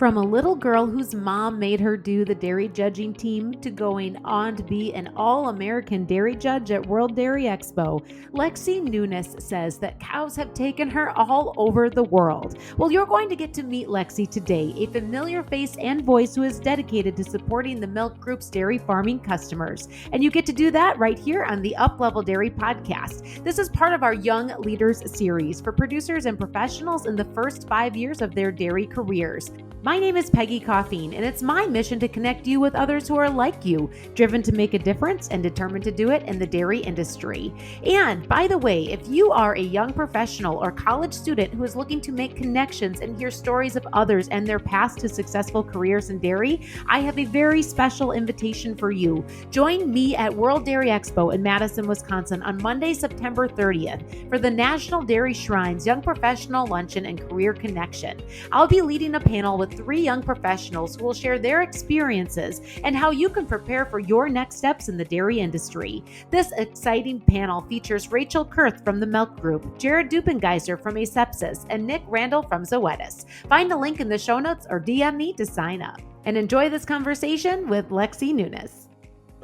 From a little girl whose mom made her do the dairy judging team to going on to be an all-American dairy judge at World Dairy Expo, Lexie Nunes says that cows have taken her all over the world. Well, you're going to get to meet Lexie today, a familiar face and voice who is dedicated to supporting the MILC Group's dairy farming customers. And you get to do that right here on the Up Level Dairy podcast. This is part of our Young Leaders series for producers and professionals in the first 5 years of their dairy careers. My name is Peggy Coffeen, and it's my mission to connect you with others who are like you, driven to make a difference and determined to do it in the dairy industry. And by the way, if you are a young professional or college student who is looking to make connections and hear stories of others and their path to successful careers in dairy, I have a very special invitation for you. Join me at World Dairy Expo in Madison, Wisconsin on Monday, September 30th for the National Dairy Shrine's Young Professional Luncheon and Career Connection. I'll be leading a panel with 3 young professionals who will share their experiences and how you can prepare for your next steps in the dairy industry. This exciting panel features Rachel Kurth from the MILC Group, Dueppengiesser from Acepsis, and Nick Randle from Zoetis. Find a link in the show notes or DM me to sign up. And enjoy this conversation with Lexie Nunes.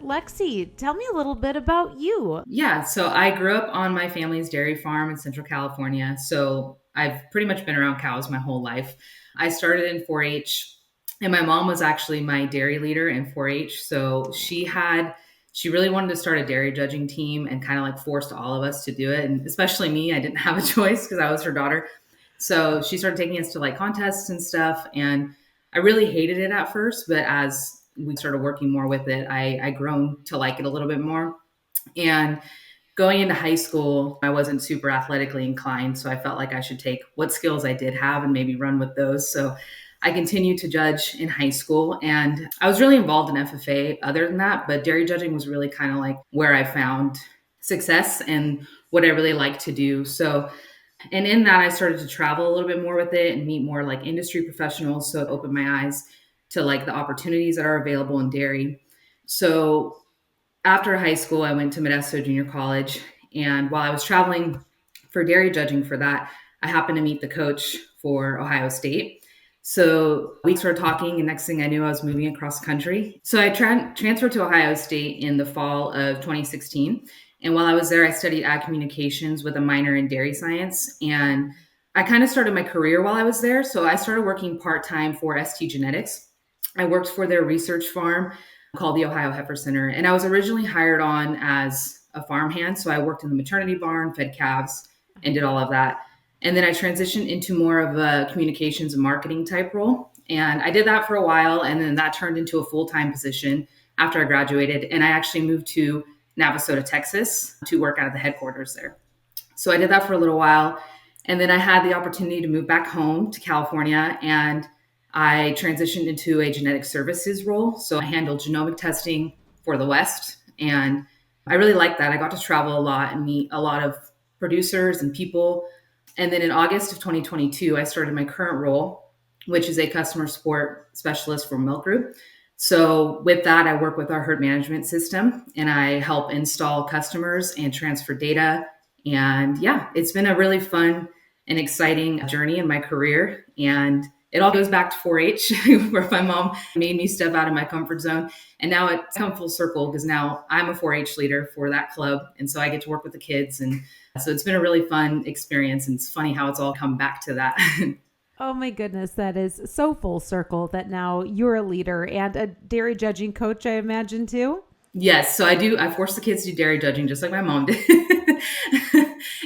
Lexie, tell me a little bit about you. Yeah, so I grew up on my family's dairy farm in Central California. So I've pretty much been around cows my whole life. I started in 4-H, and my mom was actually my dairy leader in 4-H. So she really wanted to start a dairy judging team and kind of like forced all of us to do it. And especially me, I didn't have a choice because I was her daughter. So she started taking us to like contests and stuff. And I really hated it at first, but as we started working more with it, I grown to like it a little bit more. And going into high school, I wasn't super athletically inclined, so I felt like I should take what skills I did have and maybe run with those. So I continued to judge in high school, and I was really involved in FFA other than that, but dairy judging was really kind of like where I found success and what I really liked to do. So, and in that, I started to travel a little bit more with it and meet more like industry professionals. So it opened my eyes to like the opportunities that are available in dairy. So after high school, I went to Modesto Junior College. And while I was traveling for dairy judging for that, I happened to meet the coach for Ohio State. So we started talking, and next thing I knew, I was moving across the country. So I transferred to Ohio State in the fall of 2016. And while I was there, I studied ag communications with a minor in dairy science. And I kind of started my career while I was there. So I started working part-time for ST Genetics. I worked for their research farm called the Ohio Heifer Center. And I was originally hired on as a farmhand. So I worked in the maternity barn, fed calves, and did all of that. And then I transitioned into more of a communications and marketing type role. And I did that for a while. And then that turned into a full-time position after I graduated. And I actually moved to Navasota, Texas to work out of the headquarters there. So I did that for a little while. And then I had the opportunity to move back home to California, and I transitioned into a genetic services role. So I handled genomic testing for the West. And I really liked that. I got to travel a lot and meet a lot of producers and people. And then in August of 2022, I started my current role, which is a customer support specialist for MILC Group. So with that, I work with our herd management system, and I help install customers and transfer data. And yeah, it's been a really fun and exciting journey in my career. And it all goes back to 4-H, where my mom made me step out of my comfort zone. And now it's come full circle because now I'm a 4-H leader for that club. And so I get to work with the kids. And so it's been a really fun experience. And it's funny how it's all come back to that. Oh my goodness, that is so full circle that now you're a leader and a dairy judging coach, I imagine, too? Yes. So I force the kids to do dairy judging just like my mom did.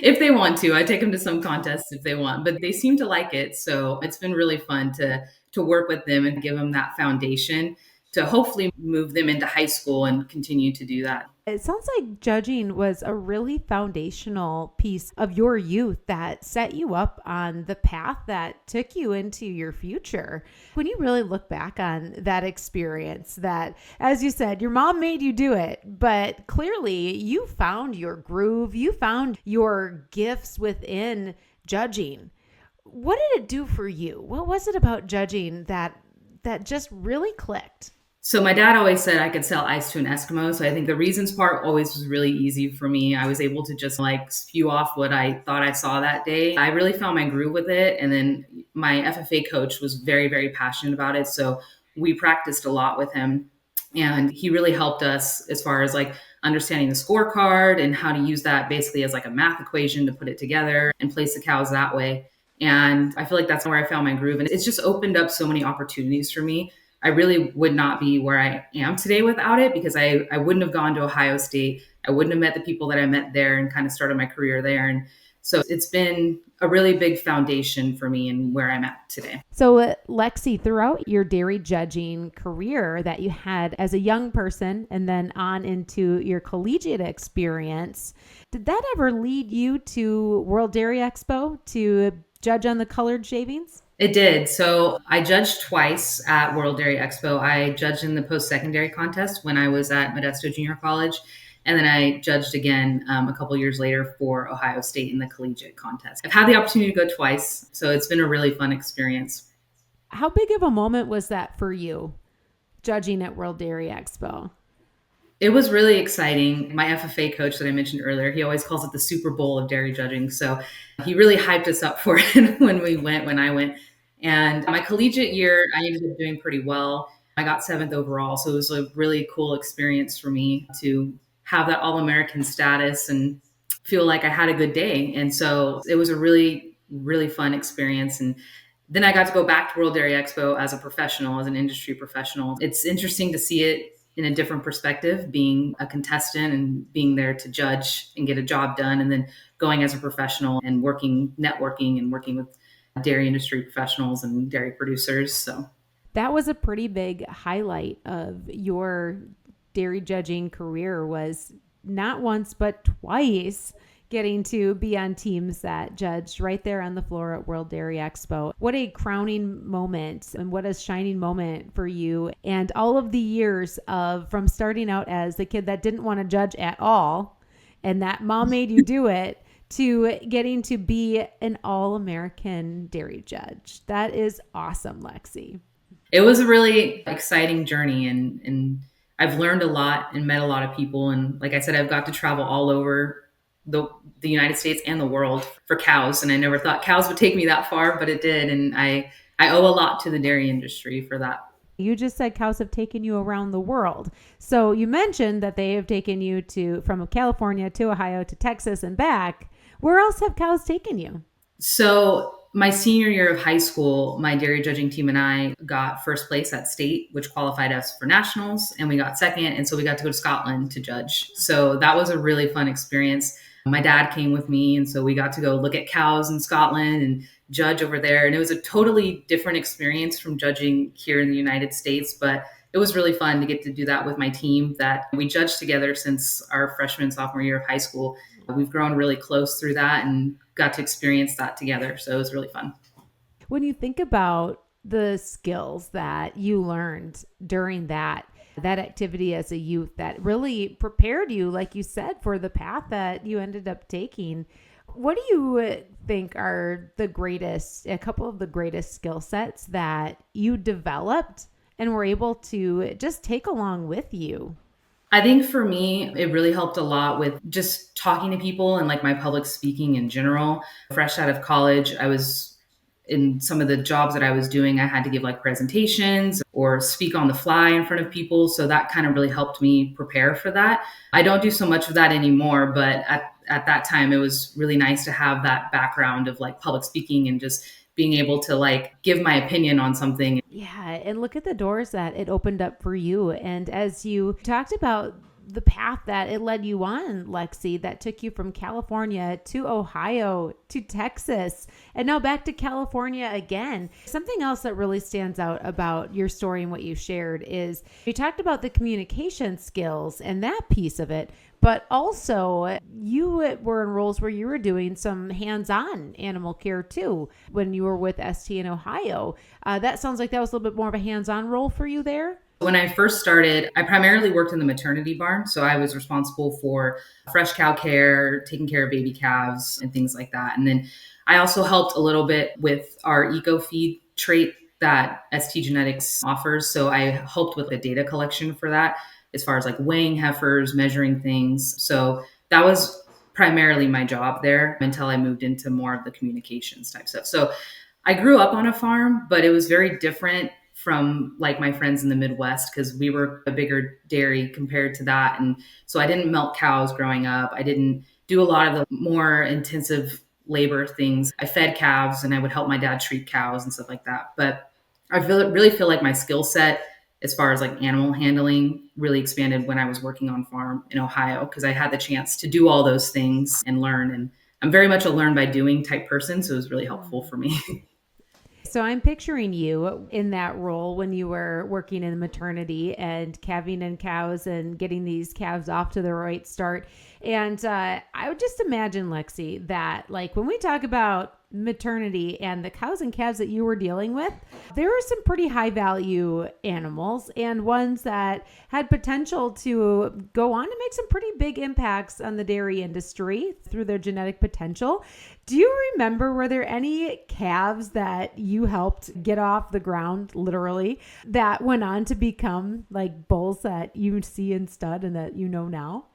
If they want to. I take them to some contests if they want, but they seem to like it. So it's been really fun to work with them and give them that foundation to hopefully move them into high school and continue to do that. It sounds like judging was a really foundational piece of your youth that set you up on the path that took you into your future. When you really look back on that experience, that, as you said, your mom made you do it, but clearly you found your groove, you found your gifts within judging. What did it do for you? What was it about judging that just really clicked? So my dad always said I could sell ice to an Eskimo. So I think the reasons part always was really easy for me. I was able to just like spew off what I thought I saw that day. I really found my groove with it. And then my FFA coach was very, very passionate about it. So we practiced a lot with him. And he really helped us as far as like understanding the scorecard and how to use that basically as like a math equation to put it together and place the cows that way. And I feel like that's where I found my groove. And it's just opened up so many opportunities for me. I really would not be where I am today without it, because I wouldn't have gone to Ohio State. I wouldn't have met the people that I met there and kind of started my career there. And so it's been a really big foundation for me and where I'm at today. So, Lexie, throughout your dairy judging career that you had as a young person and then on into your collegiate experience, did that ever lead you to World Dairy Expo to judge on the colored shavings? It did. So I judged twice at World Dairy Expo. I judged in the post-secondary contest when I was at Modesto Junior College. And then I judged again a couple years later for Ohio State in the collegiate contest. I've had the opportunity to go twice, so it's been a really fun experience. How big of a moment was that for you, judging at World Dairy Expo? It was really exciting. My FFA coach that I mentioned earlier, he always calls it the Super Bowl of dairy judging. So he really hyped us up for it when I went. And my collegiate year, I ended up doing pretty well. I got 7th overall. So it was a really cool experience for me to have that All-American status and feel like I had a good day. And so it was a really, really fun experience. And then I got to go back to World Dairy Expo as a professional, as an industry professional. It's interesting to see it in a different perspective, being a contestant and being there to judge and get a job done, and then going as a professional and networking and working with dairy industry professionals and dairy producers. So that was a pretty big highlight of your dairy judging career, was not once but twice getting to be on teams that judged right there on the floor at World Dairy Expo. What a crowning moment and what a shining moment for you, and all of the years of from starting out as the kid that didn't want to judge at all and that mom made you do it to getting to be an All-American dairy judge. That is awesome, Lexie. It was a really exciting journey, and I've learned a lot and met a lot of people. And like I said, I've got to travel all over the United States and the world for cows. And I never thought cows would take me that far, but it did. And I owe a lot to the dairy industry for that. You just said cows have taken you around the world. So you mentioned that they have taken you from California to Ohio to Texas and back. Where else have cows taken you? So my senior year of high school, my dairy judging team and I got first place at state, which qualified us for nationals, and we got second. And so we got to go to Scotland to judge. So that was a really fun experience. My dad came with me, and so we got to go look at cows in Scotland and judge over there. And it was a totally different experience from judging here in the United States, but it was really fun to get to do that with my team that we judged together since our freshman, sophomore year of high school. We've grown really close through that and got to experience that together. So it was really fun. When you think about the skills that you learned during that activity as a youth that really prepared you, like you said, for the path that you ended up taking, what do you think are a couple of the greatest skill sets that you developed and were able to just take along with you? I think for me, it really helped a lot with just talking to people and like my public speaking in general. Fresh out of college, I was in some of the jobs that I was doing, I had to give like presentations or speak on the fly in front of people. So that kind of really helped me prepare for that. I don't do so much of that anymore, but at that time, it was really nice to have that background of like public speaking and just being able to like give my opinion on something. Yeah. And look at the doors that it opened up for you. And as you talked about the path that it led you on, Lexie, that took you from California to Ohio to Texas and now back to California again. Something else that really stands out about your story and what you shared is you talked about the communication skills and that piece of it, but also you were in roles where you were doing some hands-on animal care too when you were with ST in Ohio. That sounds like that was a little bit more of a hands-on role for you there. When I first started, I primarily worked in the maternity barn. So I was responsible for fresh cow care, taking care of baby calves and things like that. And then I also helped a little bit with our eco feed trait that ST Genetics offers. So I helped with the data collection for that, as far as like weighing heifers, measuring things. So that was primarily my job there until I moved into more of the communications type stuff. So I grew up on a farm, but it was very different from like my friends in the Midwest because we were a bigger dairy compared to that. And so I didn't milk cows growing up. I didn't do a lot of the more intensive labor things. I fed calves and I would help my dad treat cows and stuff like that. But really feel like my skill set as far as like animal handling really expanded when I was working on farm in Ohio because I had the chance to do all those things and learn. And I'm very much a learn by doing type person. So it was really helpful for me. So I'm picturing you in that role when you were working in maternity and calving in cows and getting these calves off to the right start. And I would just imagine, Lexie, that like when we talk about maternity and the cows and calves that you were dealing with, there were some pretty high value animals and ones that had potential to go on to make some pretty big impacts on the dairy industry through their genetic potential. Do you remember, were there any calves that you helped get off the ground, literally, that went on to become like bulls that you see in stud and that you know now?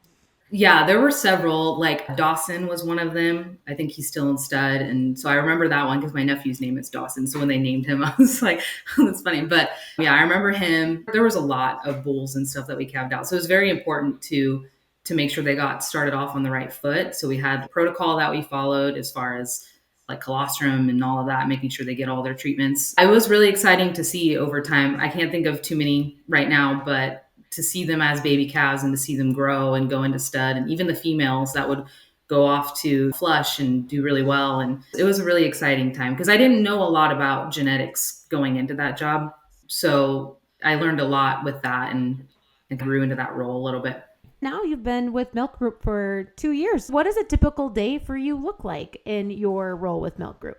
Yeah, there were several. Like Dawson was one of them. I think he's still in stud. And so I remember that one because my nephew's name is Dawson. So when they named him, I was like, that's funny. But yeah, I remember him. There was a lot of bulls and stuff that we calved out. So it was very important to make sure they got started off on the right foot. So we had the protocol that we followed as far as like colostrum and all of that, making sure they get all their treatments. It was really exciting to see over time. I can't think of too many right now, but to see them as baby calves and to see them grow and go into stud, and even the females that would go off to flush and do really well. And it was a really exciting time because I didn't know a lot about genetics going into that job. So I learned a lot with that and grew into that role a little bit. Now you've been with MILC Group for 2 years. What does a typical day for you look like in your role with MILC Group?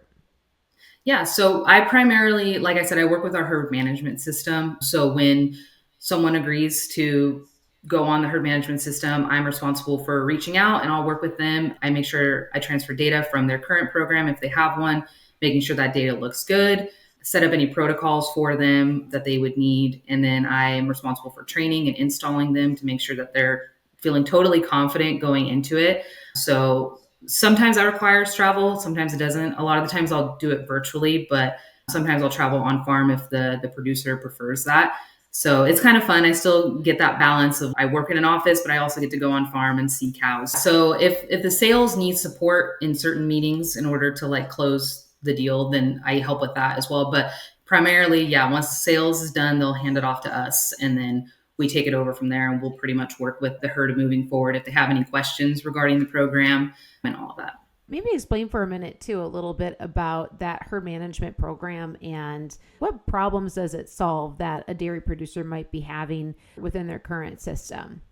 Yeah, so I primarily, like I said, I work with our herd management system. So when someone agrees to go on the herd management system, I'm responsible for reaching out and I'll work with them. I make sure I transfer data from their current program if they have one, making sure that data looks good, set up any protocols for them that they would need. And then I am responsible for training and installing them to make sure that they're feeling totally confident going into it. So sometimes that requires travel, sometimes it doesn't. A lot of the times I'll do it virtually, but sometimes I'll travel on farm if the producer prefers that. So it's kind of fun. I still get that balance of I work in an office, but I also get to go on farm and see cows. So if the sales need support in certain meetings in order to like close the deal, then I help with that as well. But primarily, yeah, once the sales is done, they'll hand it off to us and then we take it over from there and we'll pretty much work with the herd moving forward if they have any questions regarding the program and all of that. Maybe explain for a minute too, a little bit about that herd management program and what problems does it solve that a dairy producer might be having within their current system?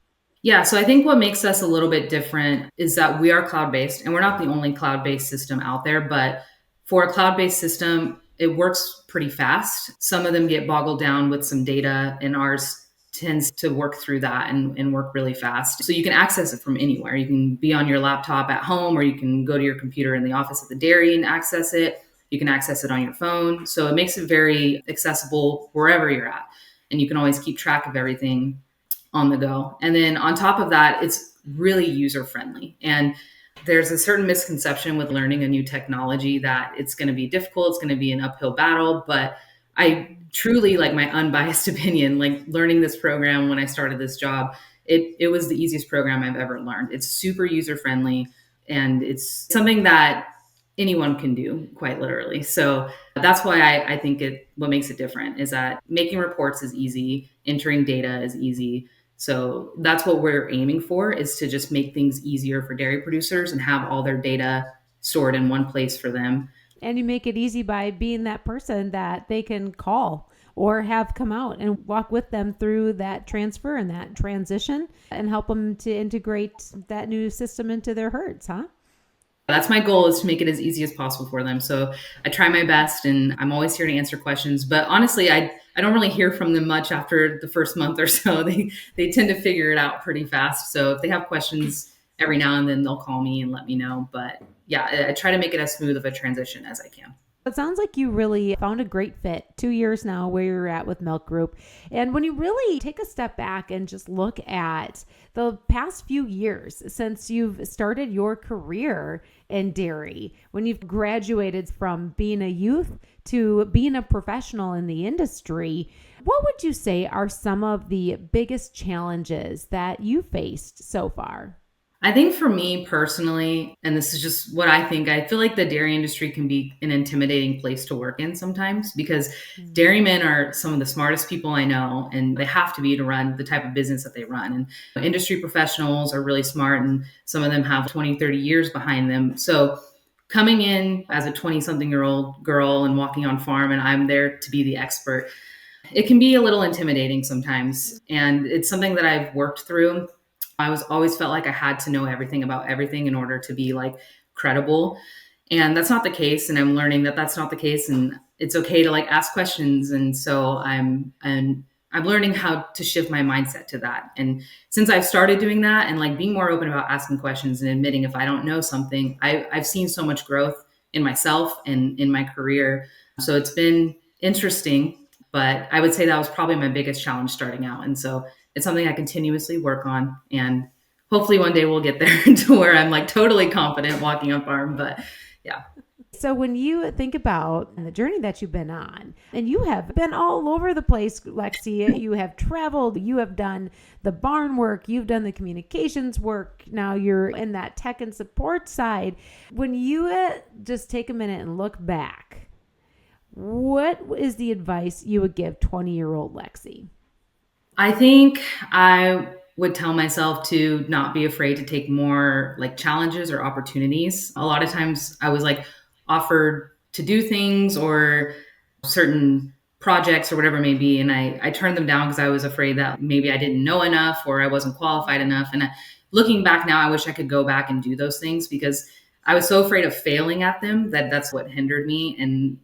Yeah, so I think what makes us a little bit different is that we are cloud-based and we're not the only cloud-based system out there, but for a cloud-based system, it works pretty fast. Some of them get boggled down with some data and ours tends to work through that and work really fast. So you can access it from anywhere. You can be on your laptop at home, or you can go to your computer in the office at the dairy and access it. You can access it on your phone. So it makes it very accessible wherever you're at. And you can always keep track of everything on the go. And then on top of that, it's really user friendly. And there's a certain misconception with learning a new technology that it's going to be difficult. It's going to be an uphill battle, but I truly, like my unbiased opinion, like learning this program when I started this job, it was the easiest program I've ever learned. It's super user friendly and it's something that anyone can do quite literally. So that's why I think what makes it different is that making reports is easy, entering data is easy. So that's what we're aiming for, is to just make things easier for dairy producers and have all their data stored in one place for them. And you make it easy by being that person that they can call or have come out and walk with them through that transfer and that transition and help them to integrate that new system into their herds, huh? That's my goal, is to make it as easy as possible for them. So I try my best and I'm always here to answer questions. But honestly, I don't really hear from them much after the first month or so. They tend to figure it out pretty fast. So if they have questions every now and then, they'll call me and let me know. But yeah, I try to make it as smooth of a transition as I can. It sounds like you really found a great fit. 2 years now where you're at with MILC Group. And when you really take a step back and just look at the past few years since you've started your career in dairy, when you've graduated from being a youth to being a professional in the industry, what would you say are some of the biggest challenges that you faced so far? I think for me personally, and this is just what I think, I feel like the dairy industry can be an intimidating place to work in sometimes because dairymen are some of the smartest people I know, and they have to be to run the type of business that they run. And industry professionals are really smart, and some of them have 20, 30 years behind them. So coming in as a 20-something-year-old girl and walking on farm, and I'm there to be the expert, it can be a little intimidating sometimes. And it's something that I've worked through. I was always felt like I had to know everything about everything in order to be like credible. And that's not the case. And I'm learning that that's not the case. And it's okay to like ask questions. And so I'm learning how to shift my mindset to that. And since I've started doing that and like being more open about asking questions and admitting if I don't know something, I've seen so much growth in myself and in my career. So it's been interesting, but I would say that was probably my biggest challenge starting out. And so it's something I continuously work on, and hopefully one day we'll get there to where I'm like totally confident walking on farm. But yeah. So when you think about the journey that you've been on, and you have been all over the place, Lexie, you have traveled, you have done the barn work, you've done the communications work. Now you're in that tech and support side. When you just take a minute and look back, what is the advice you would give 20-year-old Lexie? I think I would tell myself to not be afraid to take more like challenges or opportunities. A lot of times I was like offered to do things or certain projects or whatever it may be. And I turned them down because I was afraid that maybe I didn't know enough or I wasn't qualified enough. And looking back now, I wish I could go back and do those things because I was so afraid of failing at them that that's what hindered me. And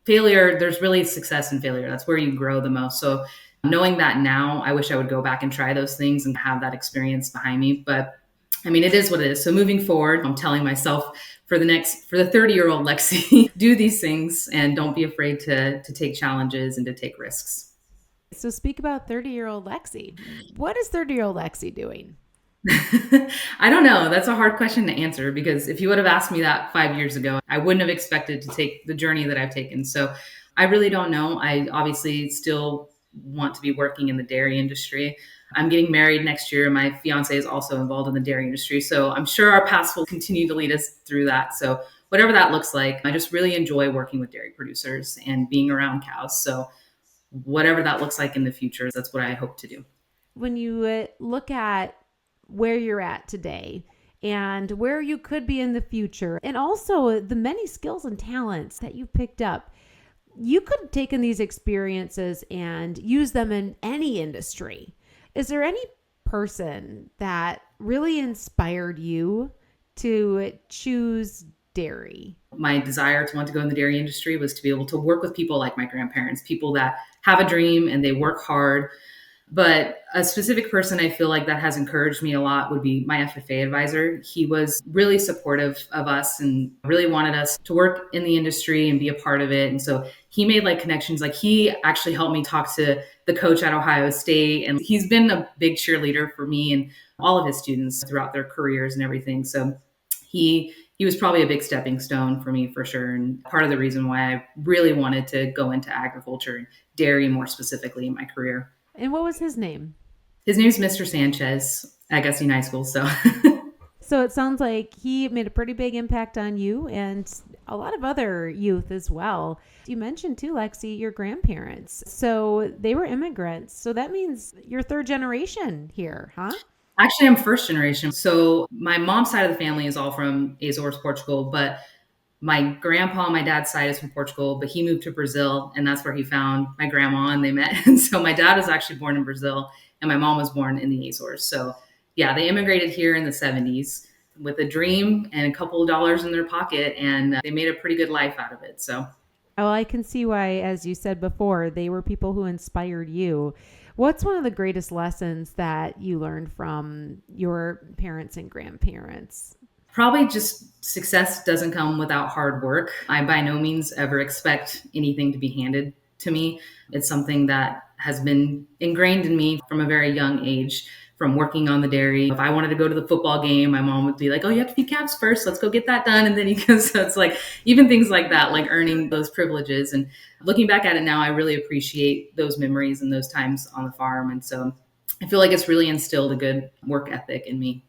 failure, there's really success in failure. That's where you grow the most. So knowing that now, I wish I would go back and try those things and have that experience behind me. But I mean, it is what it is. So moving forward, I'm telling myself for the 30-year-old Lexie, do these things and don't be afraid to take challenges and to take risks. So speak about 30-year-old Lexie. What is 30-year-old Lexie doing? I don't know. That's a hard question to answer because if you would have asked me that 5 years ago, I wouldn't have expected to take the journey that I've taken. So I really don't know. I obviously still want to be working in the dairy industry. I'm getting married next year. My fiance is also involved in the dairy industry. So I'm sure our paths will continue to lead us through that. So whatever that looks like, I just really enjoy working with dairy producers and being around cows. So whatever that looks like in the future, that's what I hope to do. When you look at where you're at today and where you could be in the future, and also the many skills and talents that you've picked up, you could have taken these experiences and use them in any industry. Is there any person that really inspired you to choose dairy? My desire to want to go in the dairy industry was to be able to work with people like my grandparents, people that have a dream and they work hard. But a specific person I feel like that has encouraged me a lot would be my FFA advisor. He was really supportive of us and really wanted us to work in the industry and be a part of it. And so he made like connections. Like he actually helped me talk to the coach at Ohio State. And he's been a big cheerleader for me and all of his students throughout their careers and everything. So he was probably a big stepping stone for me for sure. And part of the reason why I really wanted to go into agriculture and dairy more specifically in my career. And what was his name? His name's Mr. Sanchez at Gussie High School. So So it sounds like he made a pretty big impact on you and a lot of other youth as well. You mentioned too, Lexie, your grandparents. So they were immigrants. So that means you're third generation here, huh? Actually, I'm first generation. So my mom's side of the family is all from Azores, Portugal, but my grandpa on my dad's side is from Portugal, but he moved to Brazil and that's where he found my grandma and they met. And so my dad was actually born in Brazil and my mom was born in the Azores. So yeah, they immigrated here in the 70s with a dream and a couple of dollars in their pocket and they made a pretty good life out of it. So well, I can see why, as you said before, they were people who inspired you. What's one of the greatest lessons that you learned from your parents and grandparents? Probably just success doesn't come without hard work. I by no means ever expect anything to be handed to me. It's something that has been ingrained in me from a very young age, from working on the dairy. If I wanted to go to the football game, my mom would be like, "Oh, you have to feed calves first. Let's go get that done." And then he goes, so it's like even things like that, like earning those privileges. And looking back at it now, I really appreciate those memories and those times on the farm. And so I feel like it's really instilled a good work ethic in me.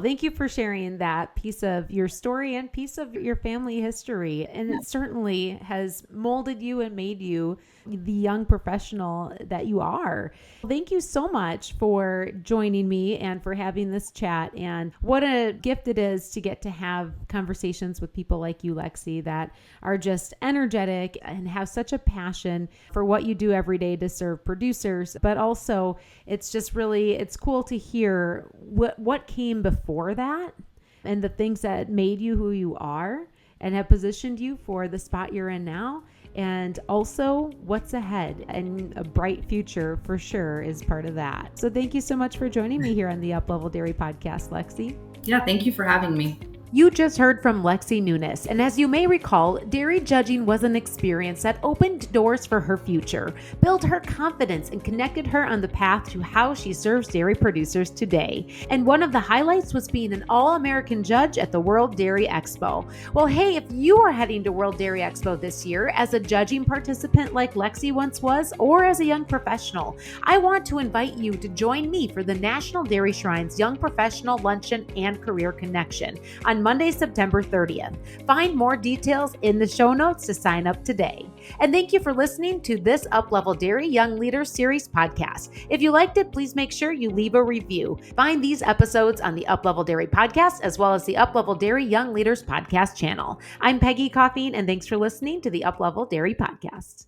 Thank you for sharing that piece of your story and piece of your family history. And it certainly has molded you and made you the young professional that you are. Thank you so much for joining me and for having this chat. And what a gift it is to get to have conversations with people like you, Lexie, that are just energetic and have such a passion for what you do every day to serve producers. But also, it's just really, it's cool to hear what came before that and the things that made you who you are and have positioned you for the spot you're in now. And also what's ahead, and a bright future for sure is part of that. So thank you so much for joining me here on the Up Level Dairy Podcast, Lexie. Yeah, thank you for having me. You just heard from Lexie Nunes, and as you may recall, dairy judging was an experience that opened doors for her future, built her confidence, and connected her on the path to how she serves dairy producers today. And one of the highlights was being an All-American judge at the World Dairy Expo. Well, hey, if you are heading to World Dairy Expo this year as a judging participant like Lexie once was, or as a young professional, I want to invite you to join me for the National Dairy Shrine's Young Professional Luncheon and Career Connection on Monday, September 30th. Find more details in the show notes to sign up today. And thank you for listening to this Up Level Dairy Young Leaders Series podcast. If you liked it, please make sure you leave a review. Find these episodes on the Up Level Dairy podcast as well as the Up Level Dairy Young Leaders podcast channel. I'm Peggy Coffeen, and thanks for listening to the Up Level Dairy podcast.